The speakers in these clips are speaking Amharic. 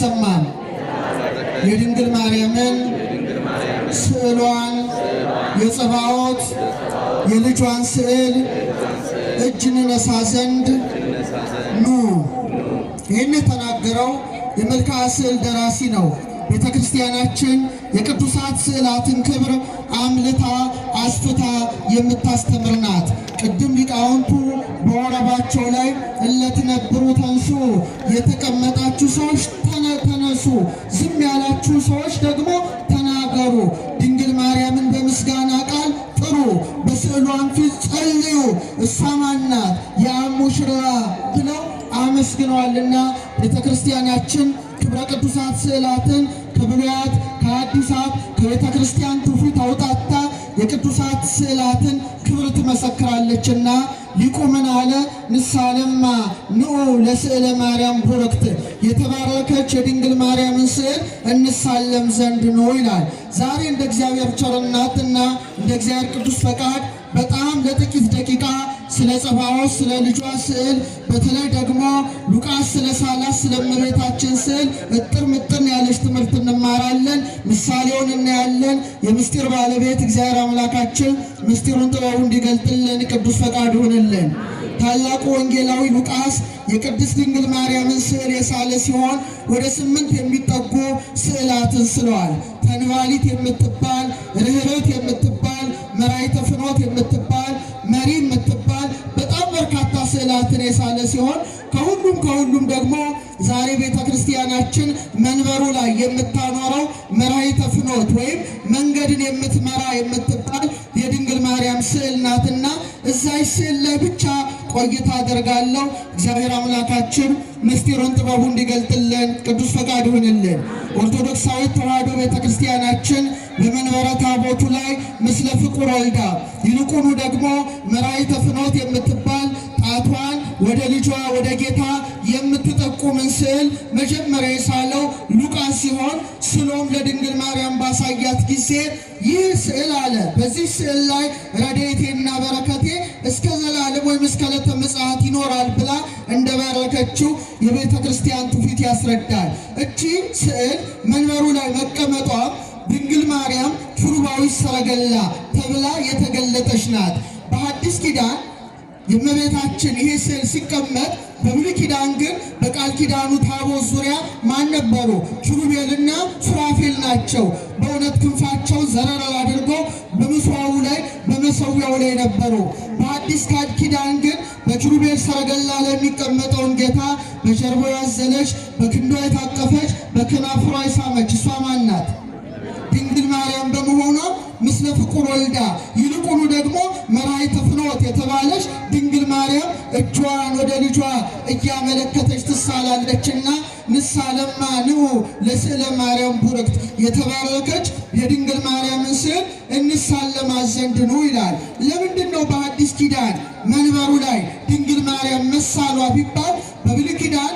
ያሰማን። የድንግል ማርያምን ስዕሏን የጸባዖት የልጇን ስዕል እጅ እንነሳ ዘንድ ኑ። ይህን የተናገረው የመልክዓ ስዕል ደራሲ ነው። ቤተ ክርስቲያናችን የቅዱሳት ስዕላትን ክብር አምልታ አስፍታ የምታስተምር ናት። ቅድም ሊቃውንቱ በወረባቸው ላይ እለትነብሩ ተንሱ፣ የተቀመጣችሁ ሰዎች ተነሱ፣ ዝም ያላችሁ ሰዎች ደግሞ ተናገሩ፣ ድንግል ማርያምን በምስጋና ቃል ጥሩ፣ በስዕሏን ፊት ጸልዩ፣ እሷ ማን ናት? የአብ ሙሽራ ብለው አመስግነዋልና ቤተ ክርስቲያናችን ክብረ ቅዱሳት ስዕላትን ከብሉያት ከአዲሳት ከቤተ ክርስቲያን ትውፊት አውጣታ የቅዱሳት ስዕላትን ክብር ትመሰክራለችና ሊቁ ምን አለ? ንሳለማ ንዑ ለስዕለ ማርያም ቡርክት፣ የተባረከች የድንግል ማርያምን ስዕል እንሳለም ዘንድ ነው ይላል። ዛሬ እንደ እግዚአብሔር ቸርነትና እንደ እግዚአብሔር ቅዱስ ፈቃድ በጣም ለጥቂት ደቂቃ ስለ ጸባዖት ስለ ልጇ ስዕል በተለይ ደግሞ ሉቃስ ስለ ሳላት ስለ እመቤታችን ስዕል እጥር ምጥን ያለች ትምህርት እንማራለን። ምሳሌውን እናያለን። የምስጢር ባለቤት እግዚአብሔር አምላካችን ምስጢሩን ጥበቡ እንዲገልጥልን ቅዱስ ፈቃድ ይሁንልን። ታላቁ ወንጌላዊ ሉቃስ የቅድስት ድንግል ማርያምን ስዕል የሳለ ሲሆን ወደ 8 የሚጠጉ ስዕላትን ስለዋል። ተንባሊት የምትባል ርኅርኅት የምትባል መራይተ ፍኖት የምትባል መሪ የምትባል በጣም በርካታ ስዕላትን የሳለ ሲሆን ከሁሉም ደግሞ ዛሬ ቤተ ክርስቲያናችን መንበሩ ላይ የምታኖረው መራይተ ፍኖት ወይም መንገድን የምትመራ የምትባል የድንግል ማርያም ስዕል ናትና እዛች ስዕል ላይ ብቻ ቆይታ አደርጋለሁ። እግዚአብሔር አምላካችን ምስጢሩን ጥበቡ እንዲገልጥልን ቅዱስ ፈቃድ ይሁንልን። ኦርቶዶክሳዊት ተዋሕዶ ቤተ ክርስቲያናችን በመንበረ ታቦቱ ላይ ምስለ ፍቁር ወልዳ ይልቁኑ ደግሞ መራይተ ፍኖት የምትባል ጣቷን ወደ ልጇ ወደ ጌታ የምትጠቁምን ስዕል መጀመሪያ የሳለው ሉቃስ ሲሆን ስሎም ለድንግል ማርያም ባሳያት ጊዜ ይህ ስዕል አለ በዚህ ስዕል ላይ ረድኤቴና በረከቴ እስከ ዘላለም ወይም እስከ ዕለተ ምጽአት ይኖራል ብላ እንደባረከችው የቤተ ክርስቲያን ትውፊት ያስረዳል። እቺ ስዕል መንበሩ ላይ መቀመጧ ድንግል ማርያም ኪሩባዊት ሰረገላ ተብላ የተገለጠች ናት። በሐዲስ ኪዳን የእመቤታችን ይሄ ስዕል ሲቀመጥ፣ በብሉይ ኪዳን ግን በቃል ኪዳኑ ታቦት ዙሪያ ማን ነበሩ? ኪሩቤልና ሱራፌል ናቸው። በእውነት ክንፋቸው ዘረራ አድርጎ በምስዋው ላይ በመሰዊያው ላይ ነበሩ። በአዲስ ኪዳን ግን በኪሩቤል ሰረገላ ላይ የሚቀመጠውን ጌታ በጀርባው ያዘለች፣ በክንዷ የታቀፈች፣ በከናፍሯ የሳመች እሷ ማን ናት? ድንግል ማርያም በመሆኗ ምስለ ፍቁር ወልዳ ይልቁኑ ደግሞ መራይተ ፍኖት የተባለች ድንግል ማርያም እጇን ወደ ልጇ እያመለከተች ትሳላለችና ንሳለማ ንዑ ለስዕለ ማርያም ቡርክት፣ የተባረከች የድንግል ማርያምን ስዕል እንሳለማት ዘንድ ነው ይላል። ለምንድን ነው በአዲስ ኪዳን መንበሩ ላይ ድንግል ማርያም መሳሏ ቢባል፣ በብሉይ ኪዳን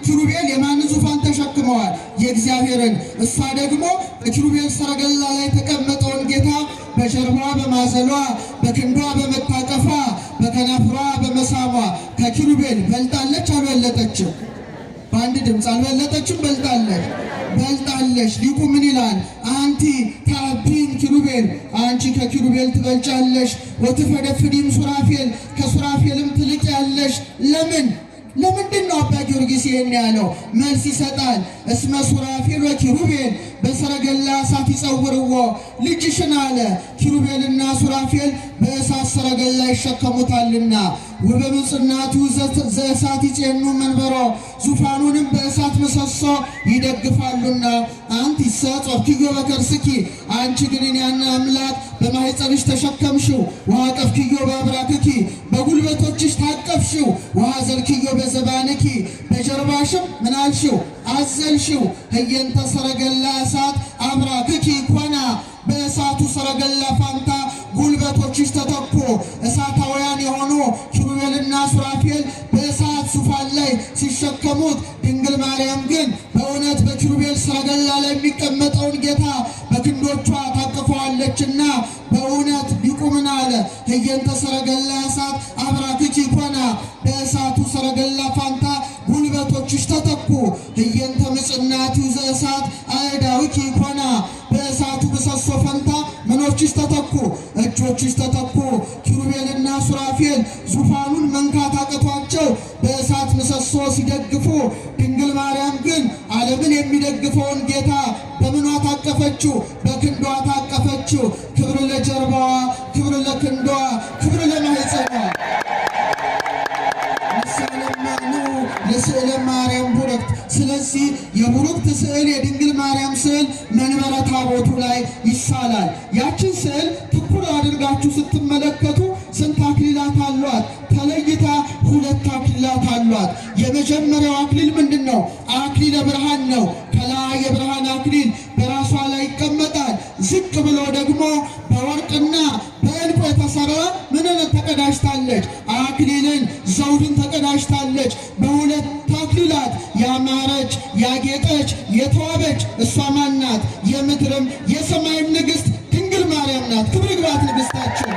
ኪሩቤል የማንን ዙፋን ተሸክመዋል? የእግዚአብሔርን። እሷ ደግሞ በኪሩቤል ሰረገላ ላይ የተቀመጠውን ጌታ በጀርባዋ በማዘሏ በክንዷ በመታቀፏ በከናፍሯ በመሳሟ ከኪሩቤል በልጣለች አልበለጠችም? በአንድ ድምፅ አልበለጠችም? በልጣለች። ሊቁ ምን ይላል? አንቲ ታቢን ኪሩቤል፣ አንቺ ከኪሩቤል ትበልጫለሽ። ወትፈደፍዲም ሱራፌል፣ ከሱራፌልም ትልቅ ያለሽ። ለምንድን ነው አባ ጊዮርጊስ ይሄን ያለው? መልስ ይሰጣል። እስመ ሱራፌል ወኪሩቤል በሰረገላ እሳት ይጸውርዎ ልጅሽን አለ። ኪሩቤልና ሱራፌል በእሳት ሰረገላ ይሸከሙታልና ወበምጽናቱ ዘእሳት ይጼኑ መንበሮ፣ ዙፋኑንም በእሳት ምሰሶ ይደግፋሉና። አንቲ ጸፍኪዮ በከርስኪ፣ አንቺ ግን ያን አምላክ በማኅፀንሽ ተሸከምሽው። ወአቀፍኪዮ በአብራክኪ፣ በጉልበቶችሽ ታቀፍሽው። ወአዘልኪዮ በዘባንኪ፣ በጀርባሽም ምን አልሽው? አዘልሽው። ህየንተ ሰረገላ እሳት አብራክኪ ኮና፣ በእሳቱ ሰረገላ ፋንታ ጉልበቶችሽ ተተኩ። እሳታውያን የሆኑ ኪሩቤልና ሱራፌል በእሳት ዙፋን ላይ ሲሸከሙት፣ ድንግል ማርያም ግን በእውነት በኪሩቤል ሰረገላ ላይ የሚቀመጠውን ጌታ በክንዶቿ ታቅፈዋለችና በእውነት ሊቁ ምን አለ? ህየንተ ሰረገላ እሳት አብራክኪ ኮና፣ በእሳቱ ሰረገላ ፋንታ ጉልበቶችሽ ተተኩ። ህየንተ ወጽናቱ ዘእሳት አእዳዊኪ ኮና በእሳቱ ምሰሶ ፈንታ ምኖችሽ ተተኩ እጆችሽ ተተኩ። ኪሩቤልና ሱራፌል ዙፋኑን መንካት አቅቷቸው በእሳት ምሰሶ ሲደግፉ፣ ድንግል ማርያም ግን ዓለምን የሚደግፈውን ጌታ በምኗ ታቀፈችው? በክንዷ ታቀፈችው። ክብር ለጀርባዋ፣ ክብር ለክንዷ፣ ክብር ለማኅፀኗ። ለስዕለ ማርያም ቡርክት። ስለዚህ የቡርክት ስዕል የድንግል ማርያም ስዕል መንበረ ታቦቱ ላይ ይሳላል። ያችን ስዕል ትኩር አድርጋችሁ ስትመለከቱ ስንት አክሊላት አሏት? ተለይታ ሁለት አክሊላት አሏት። የመጀመሪያው አክሊል ምንድን ነው? አክሊለ ብርሃን ነው። ከላይ የብርሃን አክሊል በራሷ ላይ ይቀመጣል። ዝቅ ብሎ ደግሞ በወርቅና በዕንቁ የተሰራ ምንን ተቀዳጅታለች? አክሊልን ዘውድን ተቀዳጅታለች። በሁለት አክሊላት ያማረች ያጌጠች የተዋበች እሷ ማን ናት? የምድርም የሰማይም ንግሥት ድንግል ማርያም ናት። ክብር ይግባት ንግሥታችን።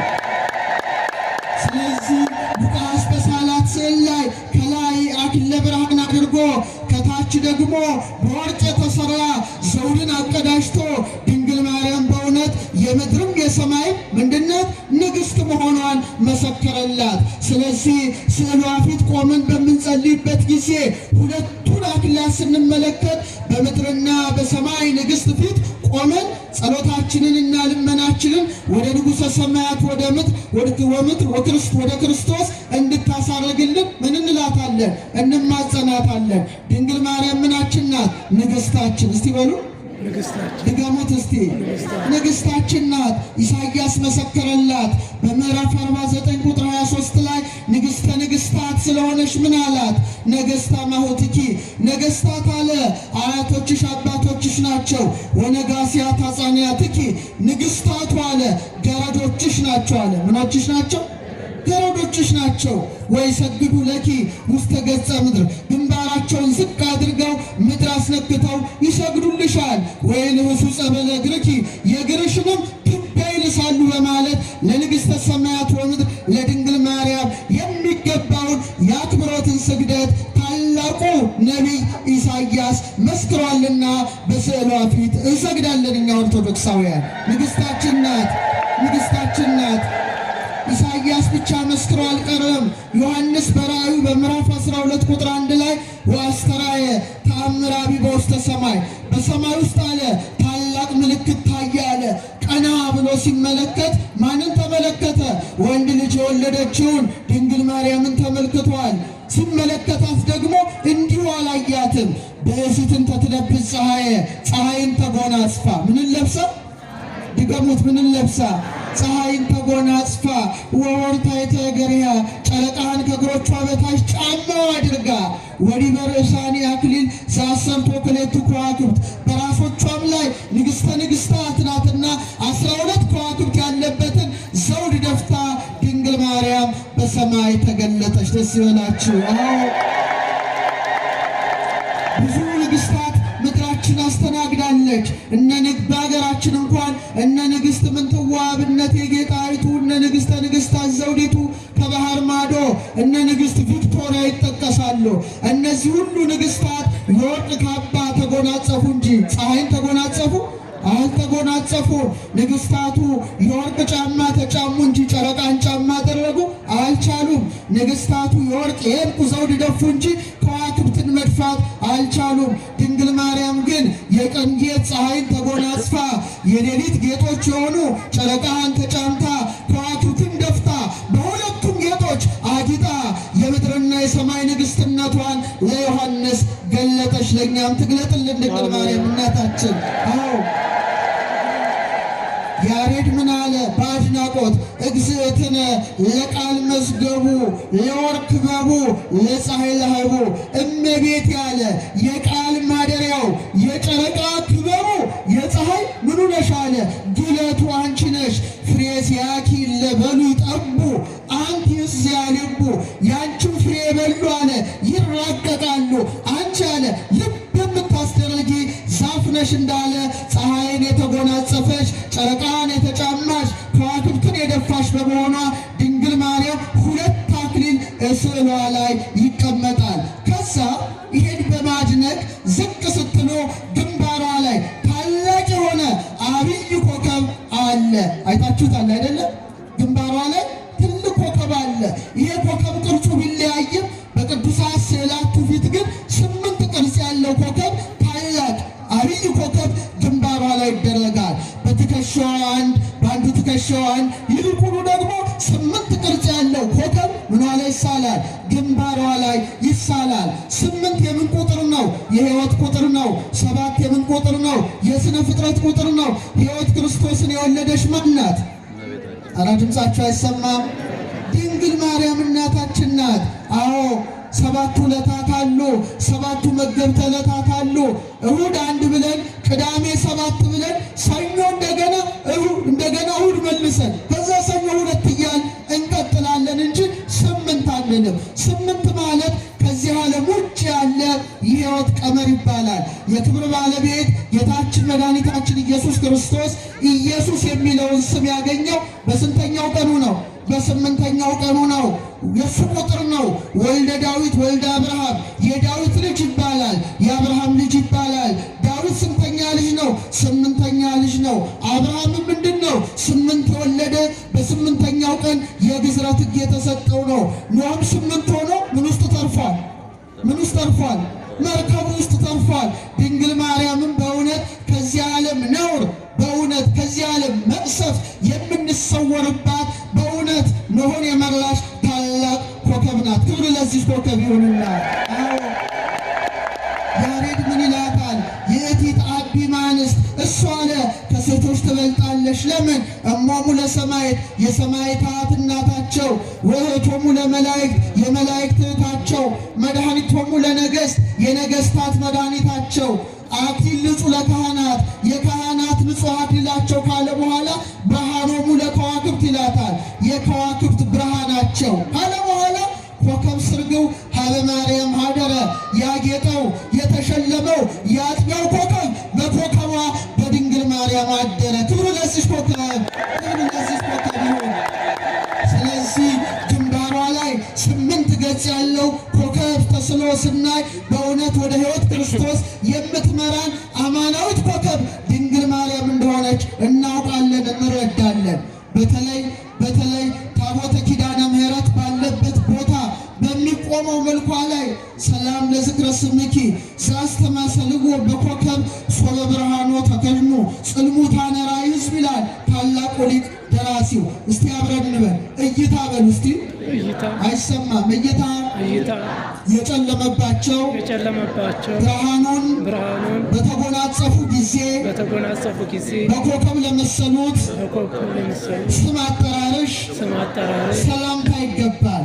ስለዚህ ሉቃስ በሳላት ስዕል ላይ ከላይ አክሊለ ብርሃን አድርጎ ከታች ደግሞ በወርቅ የተሰራ ዘውድን አቀዳጅቶ ድንግል ማርያም በእውነት የምድርም የሰማይም ምንድነት ንግሥት መሆኗን መሰከረላት። ስለዚህ ስዕሏ ፊት ቆመን በምንጸልይበት ጊዜ ሁለቱን አክሊላት ስንመለከት በምድርና በሰማይ ንግሥት ፊት ቆመን ጸሎታችንንና ልመናችንን ወደ ንጉሠ ሰማያት ወደ ምድር ወደ ክርስቶስ እንድታሳርግልን ምን እንላታለን? እንማጸናታለን። ድንግል ማርያም ምናችን ናት? ንግሥታችን። እስቲ በሉ ድገሙት እስቲ። ንግሥታችን ናት። ኢሳይያስ መሰከረላት በምዕራፍ 49 ቁጥር 23 ላይ ንግሥተ ንግሥታት ስለሆነች ምን አላት? ነገሥታ ማሆትኪ ነገሥታት አለ አያቶችሽ አባቶችሽ ናቸው። ወነጋሲያት አጻንያትኪ ንግሥታቱ አለ ገረዶችሽ ናቸው አለ። ምኖችሽ ናቸው? ገረዶችሽ ናቸው። ወይ ሰግዱ ለኪ ውስተ ገጸ ምድር ግንባራቸውን ዝቅ አድርገው ምድር አስነክተው ይሰግዱልሻል። ወይ ልብሱ ጸበለ እግርኪ የእግርሽንም ትቢያ ይልሳሉ በማለት ለንግሥተ ሰማያት ወምድር ለድንግል ማርያም የሚገባውን የአክብሮትን ስግደት ታላቁ ነቢይ ኢሳይያስ መስክሯልና በስዕሏ ፊት እንሰግዳለን እኛ ኦርቶዶክሳውያን። ንግሥታችን ናት፣ ንግሥታችን ናት። ኢሳይያስ ብቻ መስክሮ አልቀረም። ዮሐንስ በራእዩ በምዕራፍ 12 ቁጥር 1 ላይ ወአስተርአየ ተአምራቢ በውስተ ሰማይ በሰማይ ውስጥ አለ ታላቅ ምልክት ታየ አለ። ቀና ብሎ ሲመለከት ማንን ተመለከተ? ወንድ ልጅ የወለደችውን ድንግል ማርያምን ተመልክቷል። ሲመለከታት ደግሞ እንዲሁ አላያትም። ብእሲትን ተትለብስ ፀሐይን ተጎናጽፋ ምንን ለብሳ? ድገሙት። ምንን ለብሳ? ፀሐይን ተጎናጽፋ ወወርታይተ እገሪሃ ጨረቃን ከእግሮቿ በታች ጫማው አድርጋ ወዲበ ርእሳኒ አክሊል ዘአሰርቱ ክልኤቱ ከዋክብት በራሶቿም ላይ ንግሥተ ንግሥታት ናትና 12 ከዋክብት ያለበትን ዘውድ ደፍታ ድንግል ማርያም በሰማይ ተገለጠች። ደስ ይበላችሁ። ብዙ ንግሥታት ምድራችን አስተናግዳለች። በሀገራችን እንኳን እነ ንግሥት ምንትዋብ እነ እቴጌ ጣይቱ እነ ንግሥተ ንግሥታት ዘውዲቱ ከባህር ማዶ እነ ንግሥት ቪክቶሪያ ይጠቀሳሉ። እነዚህ ሁሉ ንግሥታት የወርቅ ካባ ተጎናጸፉ እንጂ ፀሐይን ተጎናጸፉ አልተጎናጸፉ። ንግሥታቱ የወርቅ ጫማ ተጫሙ እንጂ ጨረቃን ጫማ አደረጉ አልቻሉም። ንግሥታቱ የወርቅ የዕንቁ ዘውድ ደፉ እንጂ ከዋክብትን መድፋት አልቻሉም። ድንግል ማርያም ግን የቀን ጌጥ ፀሐይን ተጎናጽፋ የሌሊት ጌጦች የሆኑ ጨረቃን ተጫምታ ከዋክብትን ደፍታ በሁለቱም ጌጦች አጊጣ የምድርና የሰማይ ንግሥትነቷን ለዮሐንስ ገለጠች። ለእኛም ትግለጥልን ድንግል ማርያም እናታችን። ያሬድ ምን አለ በአድናቆት? እግዝእትነ ለቃል መዝገቡ ለወርቅ ክበቡ ለፀሐይ ለሀይቡ። እመቤት ያለ የቃል ማደሪያው የጨረቃ ክበቡ የፀሐይ ምኑ ነሽ አለ ግለቱ አንቺ ነሽ። ፍሬ ሲያኪ ለበሉ ይጠቡ አንቲ ያልቡ ያንቺን ፍሬ የበሉ አለ ይራቀቃሉ። አንቺ አለ ልብ የምታስደረጊ ዛፍ ነሽ እንዳለ ፀሐይን የተጎናጸፈች ጨረቃን የተጫማች ከዋክብትን የደፋች በመሆኗ ድንግል ማርያም ሁለት አክሊል ስዕሏ ላይ ይቀመጣል። ከዛ ይሄን በማድነቅ ዝቅ ስትሉ ተስሎ ግንባሯ ላይ ታላቅ የሆነ አብይ ኮከብ አለ። አይታችሁታል አይደለም? ግንባሯ ላይ ትልቅ ኮከብ አለ። ይሄ ኮከብ ቅርጹ ቢለያይም በቅዱሳት ስዕላት ትውፊት ግን 8 ቅርጽ ያለው ኮከብ ታላቅ አብይ ኮከብ ግንባሯ ላይ ይደረጋል። በትከሻዋ አንድ፣ በአንዱ ትከሻዋ አንድ፣ ይልቁኑ ደግሞ 8 ቅርጽ ያለው ኮከብ ምኗ ላይ ይሳላል? ግንባሯ ላይ ይሳላል። 8 የምን ቁጥር ነው? የሕይወት ቁጥር ነው። 7 የምን ቁጥር ነው? የሥነ ፍጥረት ቁጥር ነው። ሕይወት ክርስቶስን የወለደች ማን ናት? ኧረ ድምፃችሁ አይሰማም? ድንግል ማርያም እናታችን ናት። አዎ 7 ዕለታት አሉ። 7 መገብተ ዕለታት አሉ። እሁድ አንድ ብለን ቅዳሜ 7 ብለን ሰኞ እንደገና እሁድ መልሰን ከዛ ሰኞ 2 እያልን እንቀጥላለን እንጂ 8 አንልም። 8 ማለት ከዚህ ዓለም ውጭ ያለ የሕይወት ቀመር ይባላል። የክብር ባለቤት ጌታችን መድኃኒታችን ኢየሱስ ክርስቶስ ኢየሱስ የሚለውን ስም ያገኘው በስንተኛው ቀኑ ነው? በ8ኛው ቀኑ ነው። የሱ ቁጥር ነው። ወልደ ዳዊት ወልደ አብርሃም፣ የዳዊት ልጅ ይባላል፣ የአብርሃም ልጅ ይባላል። ዳዊት ስንተኛ ልጅ ነው? 8ኛ ልጅ ነው። አብርሃምም ምንድን ነው? 8 የወለደ በ8ኛው ቀን የግዝረት ሕግ የተሰጠው ነው። ኖኅም 8 ሆኖ ምን ውስጥ ተርፏል? ምን ውስጥ ተርፏል? መርከብ ውስጥ ተርፏል። ድንግል ማርያምም በእውነት ከዚህ ዓለም ነውር፣ በእውነት ከዚህ ዓለም መቅሰፍት የምንሰወርባት በእውነት ኖኅን የመራሽ ታላቅ ኮከብ ናት። ክብር ለዚህ ኮከብ ይሁንና ያሬድ ምን ይላታል? የእቲ ተአቢ እምአንስት፣ እሷ አለ ከሴቶች ትበልጣለች። ለምን? እሞሙ ለሰማዕት፣ የሰማዕታት እናታቸው፣ ወእኅቶሙ ለመላእክት፣ የመላእክት እህታቸው፣ መድኃኒቶሙ ለነገሥት፣ የነገሥታት መድኃኒታቸው፣ አክሊል ንጹሕ ለካህናት፣ የካህናት ንጹሕ አክሊላቸው ካለ በኋላ ብርሃኖሙ ለከዋክብት ይላታል። የከዋክብት ብርሃናቸው ካለ በኋላ ኮከብ ስርግው ሀበ ማርያም ሀደረ፣ ያጌጠው የተሸለመው የአጥቢያው ኮከብ በኮከቧ በድንግል ማርያም አደረ። ክብር ለዚህ ኮከብ፣ ክብር ለዚህ ኮከብ ይሁን። ስለዚህ ግንባሯ ላይ 8 ገጽ ያለው ኮከብ ተስሎ ስናይ በእውነት ወደ ሕይወት ክርስቶስ የምትመራን አማናዊት ኮከብ ድንግል ማርያም እንደሆነች እናውቃለን፣ እንረዳለን። በተለይ ታቦተ ኪዳነ ምሕረት ባለበት ቦታ በሚቆመው መልኳ ላይ ሰላም ለዝክረ ስምኪ ዘአስተማሰልዎ በኮከብ ሶበ ብርሃኖ ተከድኑ ጽልሙታነ ራእይ ሕዝብ ይላል ታላቁ ሊቅ ደራሲው። እስቲ አብረን እንበል እይታ በሉ እስቲ። አይሰማም? እይታ የጨለመባቸው ብርሃኑን በተጎናጸፉ ጊዜ በኮከብ ለመሰሉት ስም አጠራርሽ ሰላምታ ይገባል።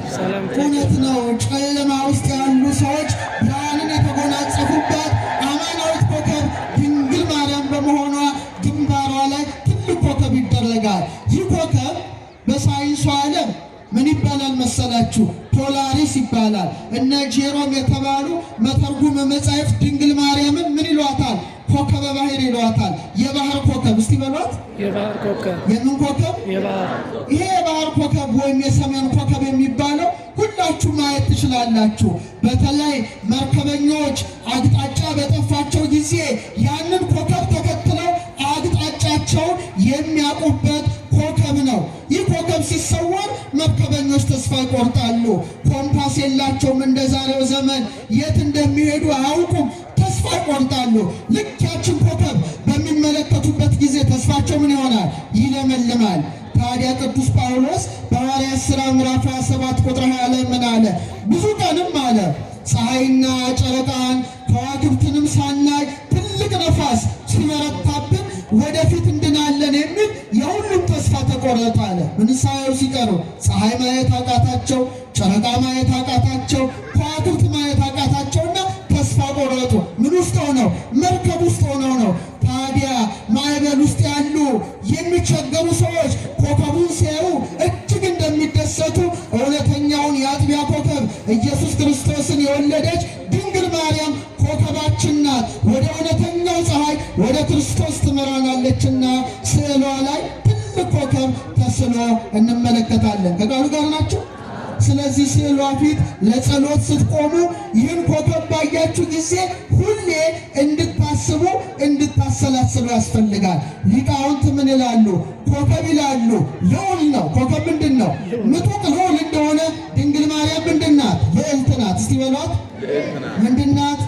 እውነት ነው። ጨለማ ውስጥ ያሉ ሰዎች ብርሃንን የተጎናጸፉባት አማናዊት ኮከብ ድንግል ማርያም በመሆኗ ግንባሯ ላይ ትልቅ ኮከብ ይደረጋል። ይህ ኮከብ በሳይንሱ ዓለም ምን ይባላል መሰላችሁ? ፖላሪስ ይባላል። እነ ጄሮም የተባሉ መተርጉመ መጻሕፍት ድንግል ማርያምን ምን ይሏታል? ኮከበ ባሕር ይሏታል። የባህር ኮከብ እስቲ በሏት። የባህር ኮከብ። የምን ኮከብ? የባህር። ይሄ የባህር ኮከብ ወይም የሰሜን ኮከብ የሚባለው ሁላችሁ ማየት ትችላላችሁ። በተለይ መርከበኞች አቅጣጫ በጠፋቸው ጊዜ ያንን ኮከብ ተከትለው አቅጣጫቸውን የሚያውቁበት ኮከብ ነው። ይህ ኮከብ ሲሰወር መርከበኞች ተስፋ ይቆርጣሉ። ኮምፓስ የላቸውም። እንደ ዛሬው ዘመን የት እንደሚሄዱ አያውቁም። ተስፋ ይቆርጣሉ። ልክ ያችን ኮከብ በሚመለከቱበት ጊዜ ተስፋቸው ምን ይሆናል? ይለመልማል። ታዲያ ቅዱስ ጳውሎስ በሐዋርያት ሥራ ምዕራፍ 27 ቁጥር 20 ላይ ምን አለ? ብዙ ቀንም አለ ፀሐይና ጨረቃን ከዋክብትንም ሳናይ ትልቅ ነፋስ ሲበረታብን ወደፊት እንድናለን የሚል የሁሉም ተስፋ ተቆረጠ አለ። ምን ሳየው ሲቀሩ ፀሐይ ማየት አቃታቸው፣ ጨረቃ ማየት አቃታቸው፣ ከዋክብት ማየት አቃታቸውና ተስፋ ቆረጡ። ምን ውስጥ ሆነው? መርከብ ውስጥ ሆነው ነው። ታዲያ ማዕበል ውስጥ ያሉ የሚቸገሩ ሰዎች ኮከቡን ሲያዩ እጅግ እንደሚደሰቱ እውነተኛውን የአጥቢያ ኮከብ ኢየሱስ ክርስቶስን የወለደች ድንግል ማርያም ኮከባችን ናት። ወደ እውነተኛው ፀሐይ ወደ ክርስቶስ ትመራናለችና ስዕሏ ላይ ትልቅ ኮከብ ተስሎ እንመለከታለን። ከቃሉ ጋር ናቸው። ስለዚህ ስዕሏ ፊት ለጸሎት ስትቆሙ ይህን ኮከብ ባያችሁ ጊዜ ሁሌ እንድታስቡ እንድታሰላስሉ ያስፈልጋል። ሊቃውንት ምን ይላሉ? ኮከብ ይላሉ ልዑል ነው። ኮከብ ምንድን ነው? ምጡቅ ልዑል እንደሆነ ድንግል ማርያም ምንድን ናት? ልዕልት ናት። እስቲ በሏት ምንድን ናት?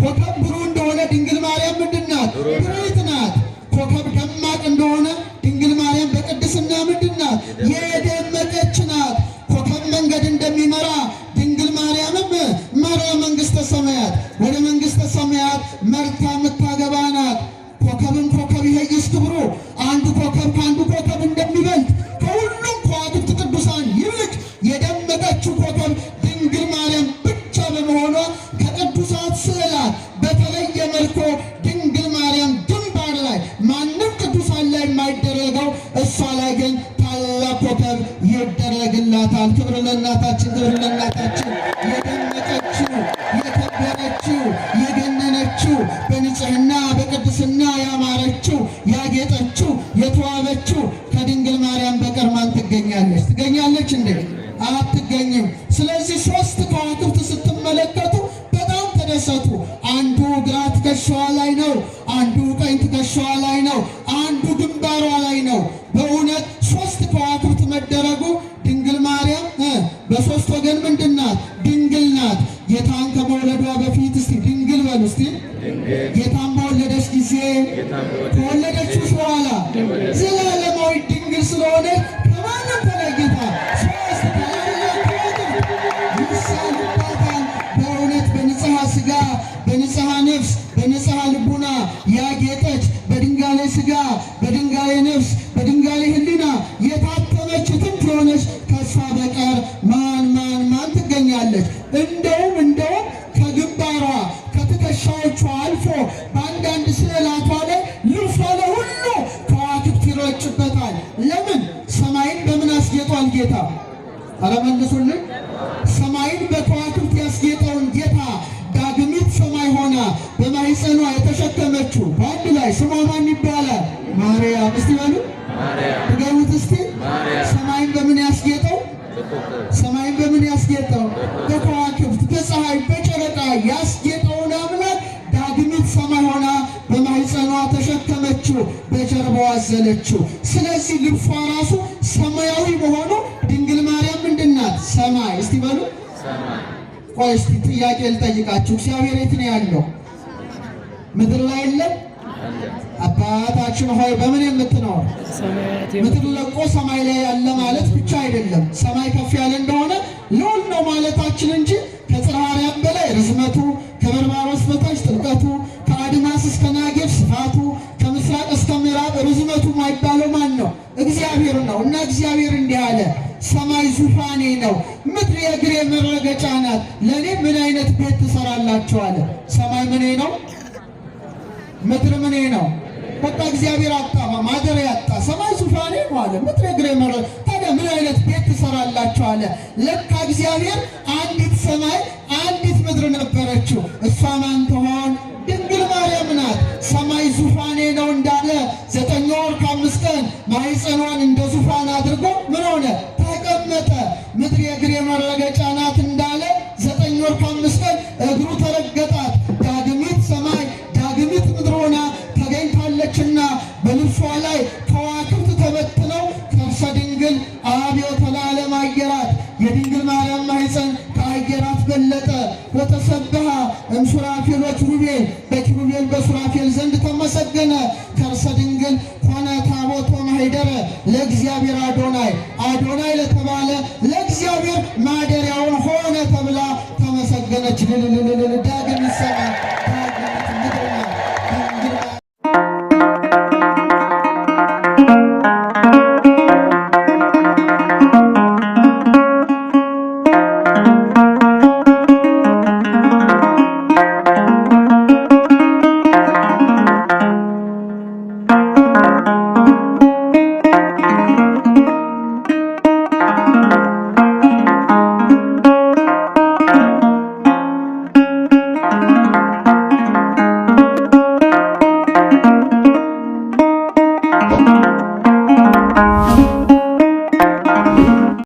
ኮከብ ብሩህ እንደሆነ ድንግል ማርያም ምንድን ናት? ብሩህት ናት። ኮከብ ደማቅ እንደሆነ ድንግል ማርያም በቅድስና ምንድን ናት? የደመቀች ናት። ኮከብ መንገድ እንደሚመራ ድንግል ማርያምም መራ መንግሥተ ሰማያት ወደ መንግሥተ ሰማያት መርታ የምታገባ ናት። ኮከብም ኮከብ ይሄይስ ክብሩ አንዱ ኮከብ ከአንዱ ኮከብ እንደሚበልጥ ከሁሉም ከዋክብት ቅዱሳን ይልቅ የደመቀችው ኮከብ ድንግል ማርያም ብቻ በመሆኗ ከቅዱሳት ስዕላት በተለየ መልኩ ድንግል ማርያም ግንባር ላይ ማንም ቅዱሳን ላይ የማይደረገው እሷ ላይ ግን ታላቅ ኮከብ ይደረግላታል። ክብር ለእናታችን፣ ክብር ለእናታችን። የደመቀችው የከበረችው የገነነችው በንጽሕና በቅድስና ያማረችው ያጌጠችው የተዋበችው ከድንግል ማርያም በቀር ማን ትገኛለች? ትገኛለች እንዴ? አትገኝም። ስለዚህ ሦስት ከዋክብት ስትመለከቱ በጣም ተደሰቱ። አንዱ ግራ ትከሻዋ ላይ ነው፣ አንዱ ቀኝ ትከሻዋ ላይ ነው፣ አንዱ ግንባሯ ላይ ነው። በእውነት ሦስት ከዋክብት መደረጉ ድንግል ማርያም በሦስት ወገን ምንድን ናት? ድንግል ናት። ጌታን ከመውለዷ በፊት እስቲ ድንግል በሉ እስቲ። ጌታን በወለደች ጊዜ ከወለደችው በኋላ ዘላለማዊ ድንግል ስለሆነ ከማንም ተለይታ ሦስት ታላላቅ ከዋክብት ይሳሉባታል። በእውነት በንጽሐ ሥጋ በንጽሐ ነፍስ በንጽሐ ልቡና ያጌጠች በድንጋሌ ሥጋ በድንጋሌ ነፍስ በድንጋሌ ሕሊና የታተመች ትምት የሆነች ከእሷ በቀር ማን ትገኛለች? እንደውም ከግንባሯ ከትከሻዎቿ አልፎ በአንዳንድ ስዕላቷ ላይ ልብሷ ላይ ሁሉ ከዋክብት ይረጭበታል። ለምን? ሰማይን በምን አስጌጧል ጌታ? ኧረ መልሱልን። ሰማይን በከዋክብት ያስጌጠውን ጌታ ዳግሚት ሰማይ ሆና በማኅፀኗ የተሸከመችው በአንድ ላይ ስሟ ማን ይባላል? ማርያም። እስቲ በሉ ድገሙት እስቲ። ሰማይን በምን ያስጌጠው? ሰማይን በምን ያስጌጠው? በከዋክብት በፀሐይ በጨረቃ ያስጌጠውን አምላክ ዳግሚት ሰማይ ሆና በማኅፀኗ ተሸከመችው፣ በጀርባዋ አዘለችው። ስለዚህ ልብሷ ራሱ ሰማያዊ መሆኑ ድንግል ማርያም ምንድን ናት? ሰማይ። እስቲ በሉ ቆይ እስቲ ጥያቄ ልጠይቃችሁ። እግዚአብሔር የት ነው ያለው? ምድር ላይ የለም? አባታችን ሆይ በምን የምትኖር? ምድር ለቆ ሰማይ ላይ ያለ ማለት ብቻ አይደለም። ሰማይ ከፍ ያለ እንደሆነ ልዑል ነው ማለታችን እንጂ ከጽርሐ አርያም በላይ ርዝመቱ፣ ከበርባሮስ በታች ጥልቀቱ፣ ከአድማስ እስከ ናጌብ ስፋቱ፣ ከምስራቅ እስከ ምዕራብ ርዝመቱ ማይባለው ማን ነው? እግዚአብሔር ነው። እና እግዚአብሔር እንዲህ አለ፣ ሰማይ ዙፋኔ ነው፣ ምድር የእግሬ መረገጫ ናት። ለእኔ ምን አይነት ቤት ትሰራላችሁ አለ። ሰማይ ምኔ ነው? ምድር ምኔ ነው? በቃ እግዚአብሔር አጣ ማደሪያ አጣ። ሰማይ ዙፋኔ ነው አለ፣ ምድር የእግሬ መረገጫ። ታዲያ ምን አይነት ቤት ትሰራላችሁ አለ። ለካ እግዚአብሔር አንዲት ሰማይ አንዲት ምድር ነበረችው። እሷ ማን ትሆን? ድንግል ማርያም ናት። ሰማይ ዙፋኔ ነው እንዳለ 9 ወር ከ5 ቀን ማኅፀኗን እንደ ዙፋን አድርጎ ምን ሆነ? ተቀመጠ። ምድር የእግሬ መረገጫ ናት እንዳለ 9 ወር ከ5 ቀን እግሩ ተረገጣት። ዳግሚት ሰማይ ዳግሚት ምድር ሆና ተገኝታለችና በልብሷ ላይ ከዋክብት ተበትነው ከርሰ ድንግል አብዮተ ለዓለም አየራት። የድንግል ማርያም ማኅፀን ከአየራት በለጠ። ወተሰብሐ እምሱራፌል ወኪሩቤል፣ በኪሩቤል በሱራፌል ዘንድ ተመሰገነ። ከርሰ ድንግል ሆነ ታቦት ወማኅደረ ለእግዚአብሔር አዶናይ፣ አዶናይ ለተባለ ለእግዚአብሔር ማደሪያውን ሆነ ተብላ ተመሰገነች። ዳግም ይሰማል።